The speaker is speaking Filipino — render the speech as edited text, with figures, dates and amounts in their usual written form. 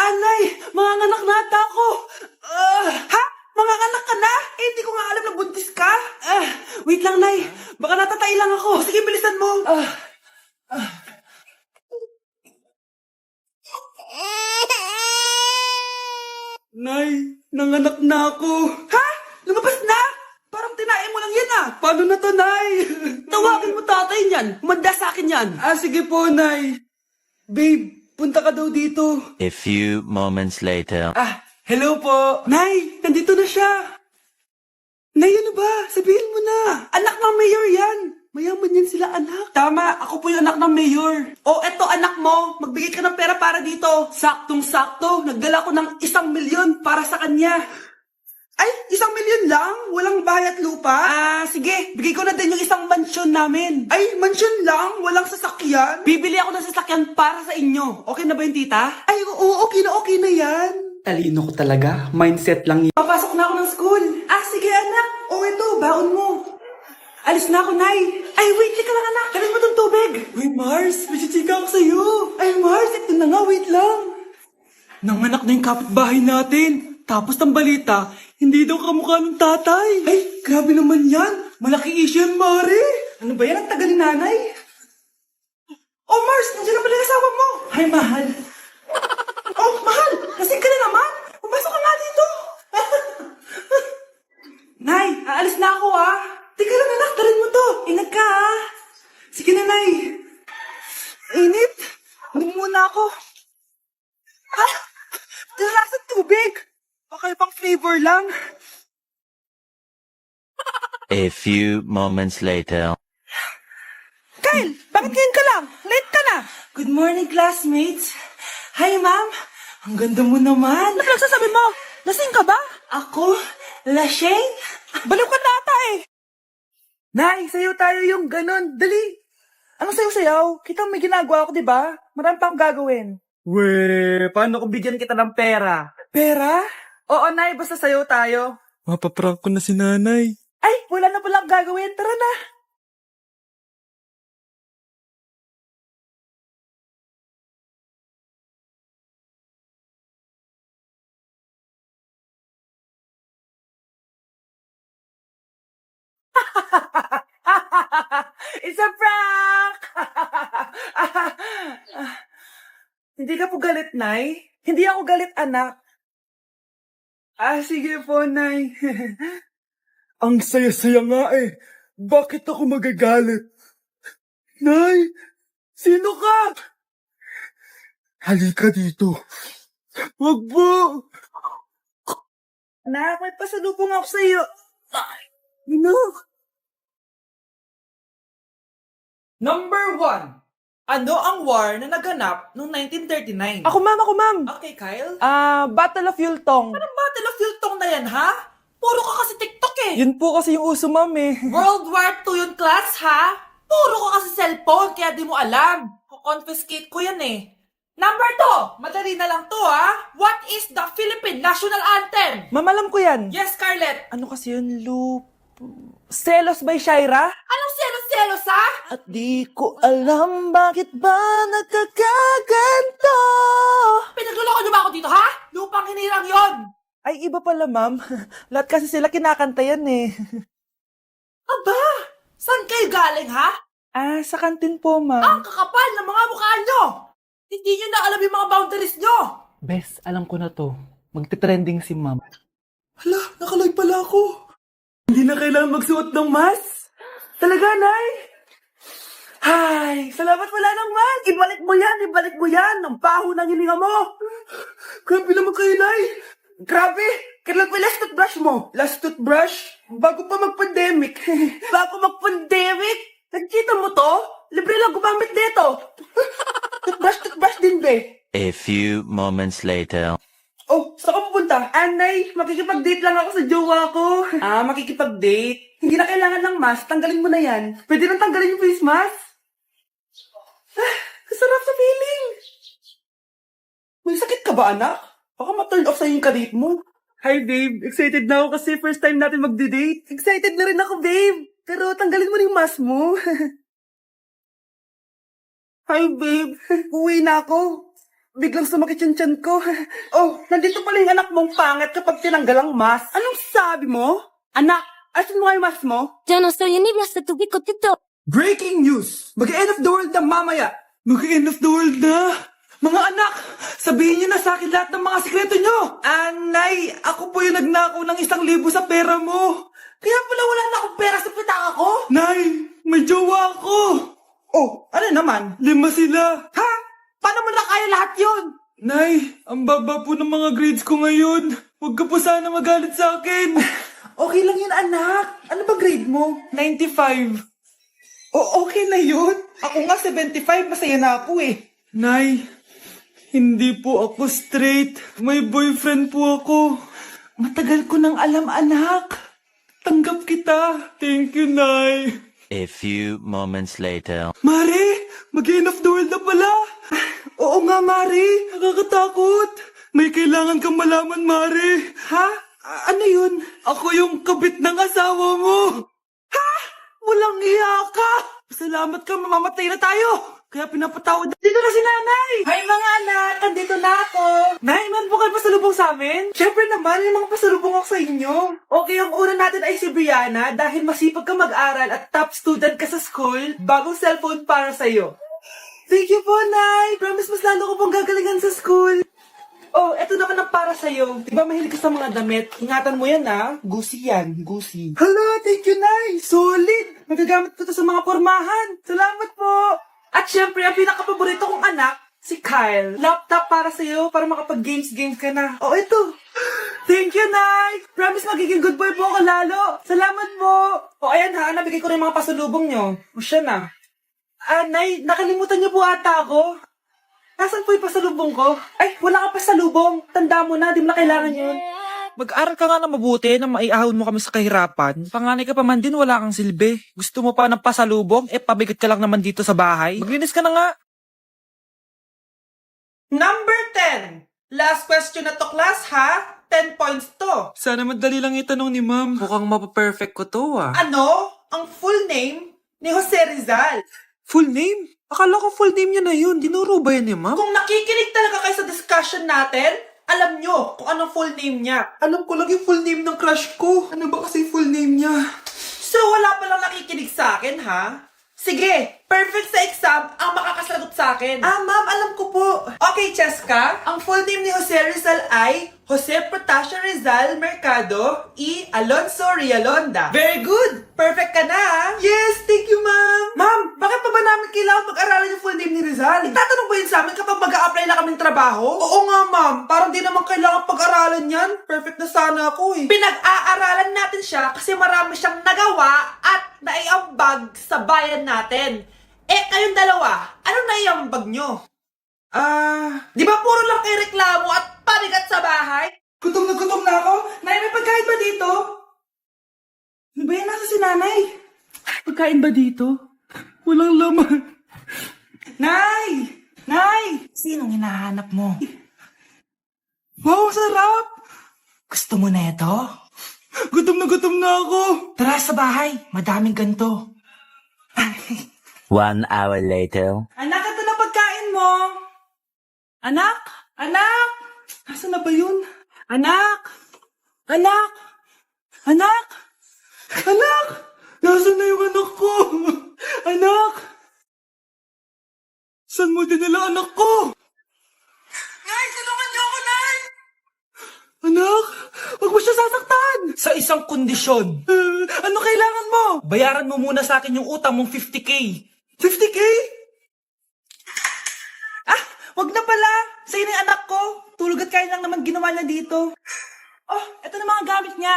Anay, manganganak na ata ako. Ha? Manganganak ka na? Eh, hindi ko nga alam na buntis ka. Wait lang, Nay. Baka natatay lang ako. Sige, bilisan mo. Nay, nanganak na ako. Ha? Lumabas na? Parang tinae mo lang yan ah. Paano na to, Nay? Tawagin mo tatay niyan. Humanda sa akin yan. Sige po, Nay. Babe, punta ka daw dito. A few moments later. Hello po. Nay, nandito na siya. Nay, ano ba? Sabihin mo na. Anak ng mayor yan. Mayaman yan sila, anak. Tama, ako po yung anak ng mayor. Eto anak mo, magbigay ka ng pera para dito. Saktong-sakto, nagdala ko ng 1,000,000 para sa kanya. Ay, 1,000,000 lang? Walang bahay at lupa? Sige, bigay ko na din yung isang mansyon namin. Ay, mansyon lang? Walang sasakyan? Bibili ako ng sasakyan para sa inyo. Okay na ba yun, tita? Ay, oo, okay na yan. Talino ko talaga. Mindset lang yun. Papasok na ako ng school. Sige anak. Ito, baon mo. Alis na ako, Nay. Ay, wait, ka lang anak. Kanin mo tong tubig. Wait, Mars, may chichika ako sa'yo. Ay, Mars, ito na nga, wait lang. Nanganak na yung kapitbahay natin. Tapos ng balita, hindi daw kamukha ng tatay. Ay, grabe naman yan. Malaki issue yan, Mari. Ano ba yan? Ang tagal ni nanay. Mars, nandiyan na pala yung asawa mo. Ay, mahal. Mahal, lasing ka na naman. Pumasok ka nga dito. Nay, aalis na ako Teka lang anak, tarin mo to. Ingat ka Sige na, Nay. Init. Hindi muna ako. Dalasang tubig. Baka pang flavor lang. A few moments later. Kyle, bakit ngayon ka lang? Late ka na. Good morning, classmates. Hi, ma'am. Ang ganda mo naman. Ano nagsasabi mo? Lasing ka ba? Ako? Lasing? Baliw ka na ata Nay, sayaw tayo yung ganon. Dali. Anong sayaw-sayaw? Kita may ginagawa ako, di ba? Marami pa akong gagawin. Paano kung bigyan kita ng pera? Pera? Oo, Nay, basta sayaw tayo. Mapaprank ko na si nanay. Ay, wala na palang gagawin. Tara na. It's a prank! Hindi ka po galit, Nay? Hindi ako galit, anak. Sige po, Nay. Ang saya-saya nga Bakit ako magagalit? Nay, sino ka? Halika dito. Wag po. Anak, may pasalubong ako sa'yo. Number 1. Ano ang war na naganap noong 1939? Ako, ma'am. Okay, Kyle. Battle of Yultong. Anong Battle of Yultong na yan, ha? Puro ka kasi TikTok Yun po kasi yung uso, ma'am World War II yung class, ha? Puro ka kasi cellphone, kaya di mo alam. Confiscate ko yan Number 2. Madali na lang to, ha? What is the Philippine National Anthem? Ma'am, alam ko yan. Yes, Scarlett. Ano kasi yun, Selos by Shaira? Anong selos-selos, ha? At di ko alam bakit ba nagkakaganto. Pinagluloko niyo ba ako dito, ha? Lupang hinirang yon. Ay, iba pala, ma'am. Lahat kasi sila kinakanta yan Aba, saan kayo galing, ha? Sa kantin po, ma'am. Ang kakapal ng mga mukha nyo! Hindi nyo na alam yung mga boundaries nyo! Bes, alam ko na to. Magte-trending si ma'am. Hala, nakalive pala ako. Hindi na kailangan magsuot ng mask. Talaga, Nay? Ay, salamat wala ng mask. Ibalik mo yan. Ang baho ng hininga mo. Grabe naman kayo, Nay. Grabe. Kailan pa last toothbrush mo? Last toothbrush? Bago pa mag-pandemic. Nagkita mo to? Libre lang gumamit dito. Toothbrush din, be. A few moments later. Saan ka pupunta? Anay, makikipag-date lang ako sa jowa ko. Makikipag-date? Hindi na kailangan ng mask, tanggalin mo na yan. Pwede nang tanggalin yung face mask? Sarap sa feeling. May sakit ka ba, anak? Baka ma-turn off sa'yo yung kadate mo. Hi, babe. Excited na ako kasi first time natin magde-date. Excited na rin ako, babe. Pero tanggalin mo na yung mask mo. Hi, babe. Uwi na ako. biglang sumakit yung tiyan ko. Oh, nandito pala yung anak mong pangit kapag tinanggal ang mask. Anong sabi mo? Anak, asan mo nga yung mask mo? Yo no soy un hasta tu bico tito. Breaking news! Mag-end of the world na mamaya! Mag-end of the world na! Mga anak, sabihin niyo na sa akin lahat ng mga sikreto niyo! Nay, ako po yung nagnakaw ng 1,000 sa pera mo! Kaya pala wala na akong pera sa pitaka ko? Nay, may jowa ako! Oh, ano naman? 5 sila! Ha? Paano mo na kaya lahat yun? Nay, ang baba po ng mga grades ko ngayon. Huwag ka po sana magalit sa akin. Okay lang yun, anak. Ano ba grade mo? 95. Okay na yun. Ako nga 75, masaya na ako eh. Nay, hindi po ako straight. May boyfriend po ako. Matagal ko nang alam, anak. Tanggap kita. Thank you, Nay. A few moments later. Mare, mag-end of the world na pala. Oo nga, Mare. Nakakatakot. May kailangan kang malaman, Mare. Ha? Ano yun? Ako yung kabit ng asawa mo. Ha? Walang iya ka! Salamat ka, mamamatay na tayo! Kaya pinapatawad. Dito na si nanay! Hi mga anak! Andito na ako! Nay, man po kayo pasalubong sa amin? Siyempre naman, may mga pasalubong ako sa inyo. Okay, ang una natin ay si Brianna dahil masipag ka mag-aral at top student ka sa school, bagong cellphone para sa'yo. Thank you po, Nay! Promise mas lalo ko pong gagalingan sa school. Oh, eto naman ang para sa'yo. Diba mahilig ka sa mga damit? Ingatan mo yan, ha? Gucci yan. Gucci. Hala, thank you, Nay! Solid! Magagamit ko to sa mga pormahan. Salamat po! At syempre, ang pinakapaborito kong anak, si Kyle. Laptop para sa'yo, para makapag-games ka na. Oh, ito! Thank you, Nay! Promise magiging good boy po ako lalo. Salamat po! O, ayan ha, nabigay ko na yung mga pasalubong nyo. O, siya na. Nay, nakalimutan niyo po ata ako. Nasaan po yung pasalubong ko? Ay, wala ka pasalubong. Tanda mo na, di mo na kailangan yun. Mag-aral ka nga na mabuti na maiahon mo kami sa kahirapan. Panganay ka pa man din, wala kang silbi. Gusto mo pa ng pasalubong? Pabigat ka lang naman dito sa bahay. Maglinis ka na nga. Number 10. Last question na to, class, ha? 10 points to. Sana madali lang itanong ni ma'am. Mukhang mapaperfect ko to Ano? Ang full name ni Jose Rizal. Full name? Akala ko full name niya na yun. Dinuro ba yan ni ma'am? Kung nakikinig talaga kayo sa discussion natin, alam nyo kung anong full name niya. Alam ko lang yung full name ng crush ko. Ano ba kasi full name niya? So, wala palang nakikinig sa akin, ha? Sige, perfect sa exam ang makakasagot sa akin. Ma'am, alam ko po. Okay, Cheska, ang full name ni Jose Rizal ay Jose Protasio Rizal Mercado y Alonso Rialonda. Very good! Perfect ka na, ha? Yes, thank you, ma'am. Ma'am, bakit pa ba namin kailangan mag-aralan yung full name ni Rizal? Itatanong ba yun sa amin kapag mag-a-apply na kaming trabaho? Oo nga, ma'am. Parang di naman kailangan pag-aralan yan. Perfect na sana ako eh. Pinag-aaralan natin siya kasi marami siyang nagawa at naiambag sa bayan natin. Kayong dalawa, ano naiambag nyo? Di ba puro lang kayo reklamo at panigat sa bahay? Gutom na ako. Nay, may pagkain ba dito? Ano ba yan? Nasa si nanay? Pagkain ba dito? Walang laman. Nay! Nay! Sinong hinahanap mo? Wow, sarap! Gusto mo na ito? Gutom na ako. Tara sa bahay. Madaming ganito. 1 hour later. Anak, ito na pagkain mo. Anak! Anak! Nasaan na ba yun? Anak! Anak! Anak! Anak! Nasaan na yung anak ko? Anak! Saan mo dinala anak ko? Nay, tulungan niyo ako, Nay! Anak, huwag mo siya sasaktan! Sa isang kondisyon. Ano kailangan mo? Bayaran mo muna sa akin yung utang mong 50K. 50K? Wag na pala. Sa'yo na yung anak ko. Tulog at kain lang naman ginawa niya dito. Oh, eto na mga gamit niya.